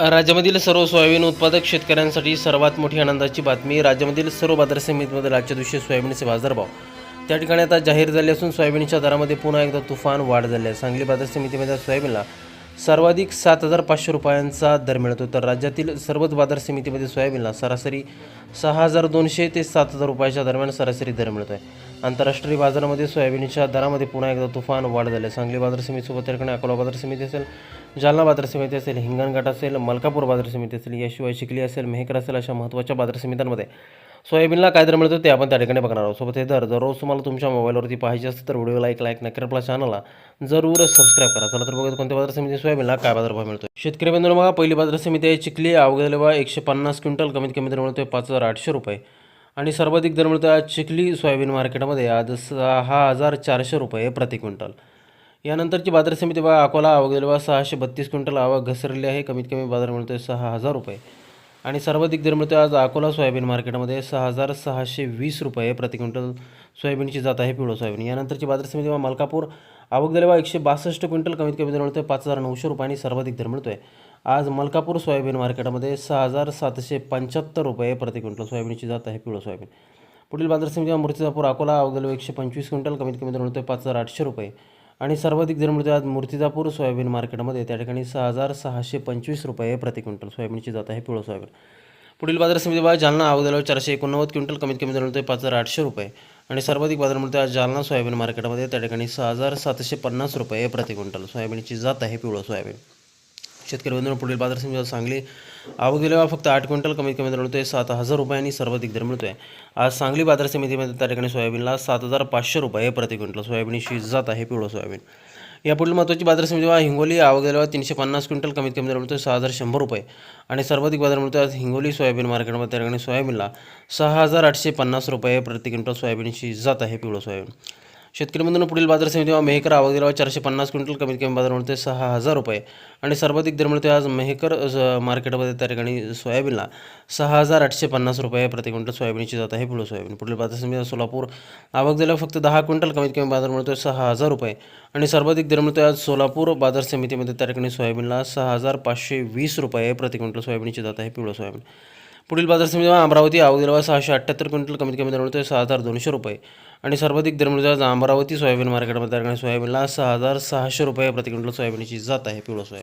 राज्यामधील सर्व सोयाबीन उत्पादक शेतकऱ्यांसाठी सर्वात मोठी आनंदाची बातमी. राज्यामधील सर्व बाजार समितीमध्ये आजच्या दिवशी सोयाबीनचे बाजारभाव त्या ठिकाणी आता जाहीर झाले असून सोयाबीनच्या दरामध्ये पुन्हा एकदा तुफान वाढ झाली आहे. सांगली बाजार समितीमध्ये सोयाबीनला सर्वाधिक 7,500 रुपयांचा दर मिळतो, तर राज्यातील सर्वच बाजार समितीमध्ये सोयाबीनला सरासरी 6,200 ते 7,000 रुपयाच्या दरम्यान सरासरी दर मिळतो आहे. आंतरराष्ट्रीय बाजारामध्ये सोयाबीनच्या दरामध्ये पुन्हा एकदा तुफान वाढ झाली आहे. सांगली बाजार समितीसोबत त्या ठिकाणी अकोला बाजार समिती असेल, जालना बाजार समिती असेल, हिंगणघाट असेल, मलकापूर बाजार समिती असेल, याशिवाय चिखली असेल, मेहकर असेल, अशा महत्त्वाच्या बाजार समित्यांमध्ये सोयाबीनला काय दर मिळतो ते आपण त्या ठिकाणी बघणार आहोत. सोबत हे दर दररोज तुम्हाला तुमच्या मोबाईलवरती पाहिजे असतील तर व्हिडिओ लाईक नक्की आपल्या चॅनलला जरूर सबस्क्राईब करा. चला तर बघूया कोणत्या बाजार समिती सोयाबीनला काय बाजारभाव मिळतो. शेतकरी बंधूंनो, बघा पहिली बाजार समिती आहे चिखली. अवघ्या 150 क्विंटल कमीत कमी दर मिळतोय 5,800 रुपये आणि सर्वाधिक दर मिळतो आज चिखली सोयाबीन मार्केटमध्ये आज 6,400 रुपये प्रति क्विंटल. यानंतरची बाजार समिती बघा अकोला. अवघ्या 632 क्विंटल आवक घसरलेली आहे. कमीत कमी बाजार मिळतोय 6,000 रुपये आणि सर्वाधिक दर मिळतो आज अकोला सोयाबीन मार्केटमध्ये 6,620 रुपये प्रति क्विंटल सोयाबीनची जात आहे पिवळं सोयाबीन. यानंतरची बाजार समिती मलकापूर. आवक झाली 162 क्विंटल कमीत कमी दर मिळतोय 5,900 रुपये आणि सर्वाधिक दर मिळतोय आज मलकापूर सोयाबीन मार्केटमध्ये 6,775 रुपये प्रति क्विंटल सोयाबीनची जात आहे पिवळं सोयाबीन. पुढील बाजार समिती मूर्तिजापूर अकोला. आवक झाली 125 क्विंटल कमीत कमी दर मिळतोय 5,800 रुपये आणि सर्वाधिक दर मिळतोय आज मूर्तिजापूर सोयाबीन मार्केटमध्ये त्या ठिकाणी 6,625 रुपये प्रति क्विंटल सोयाबीनची जात आहे पिवळं सोयाबीन. पुढील बाजार समिती बघा जालना. आवक झाली 489 क्विंटल कमीत कमी दर मिळतोय 5,800 रुपये आणि सर्वाधिक बाजार मिळतोय आज जालना सोयाबीन मार्केटमध्ये त्या ठिकाणी 6,750 रुपये प्रति क्विंटल सोयाबीनची जात आहे पिवळं सोयाबीन. शेतकरी बंधूंनो, पुढील बाजार समिती सांगली. आवक दिलेला फक्त 8 क्विंटल कमीत कमी दर मिळतोय 7,000 रुपये आणि सर्वाधिक दर मिळतोय आज सांगली बाजार समितीमध्ये त्या ठिकाणी सोयाबीनला 7,500 रुपये प्रति क्विंटल सोयाबीनची जात आहे पिवळं सोयाबीन. यापुढील महत्त्वाची बाजार समिती हिंगोली. आवक दिलेला 350 क्विंटल कमीत कमी दर मिळतोय 6,100 रुपये आणि सर्वाधिक बाजार मिळतोय आज हिंगोली सोयाबीन मार्केटमध्ये त्या ठिकाणी सोयाबीनला 6,850 रुपये प्रति क्विंटल सोयाबीनची जात आहे पिवळं सोयाबीन. शेतकरी बंधूंनो, पुढील बाजार समिती मेहकर. आवक दिलेला 450 क्विंटल कमीत कमी बाजार मिळतोय 6,000 रुपये आणि सर्वाधिक दर मिळतोय आज मेहकर मार्केटमध्ये त्या ठिकाणी सोयाबीनला 6,850 रुपये प्रति क्विंटल सोयाबीनची जात आहे पिवळं सोयाबीन. पुढील बाजार समिती सोलापूर. आवक दिलेला फक्त 10 क्विंटल कमीत कमी बाजार मिळतोय 6,000 रुपये आणि सर्वाधिक दर मिळतोय आज सोलापूर बाजार समितीमध्ये त्या ठिकाणी सोयाबीनला 6,520 रुपये प्रति क्विंटल सोयाबीनची जात आहे पिवळं सोयाबीन. पुढील बाजार समिती अमरावती. आवक दिलेला 678 क्विंटल कमीत कमी दर मिळतोय 6,200 रुपये आणि सर्वाधिक दर मिळतोय आज अमरावती सोयाबीन मार्केटमध्ये त्या ठिकाणी सोयाबीनला 6,600 रुपये प्रति क्विंटल सोयाबीनची जात आहे पिवळं सोयाबीन.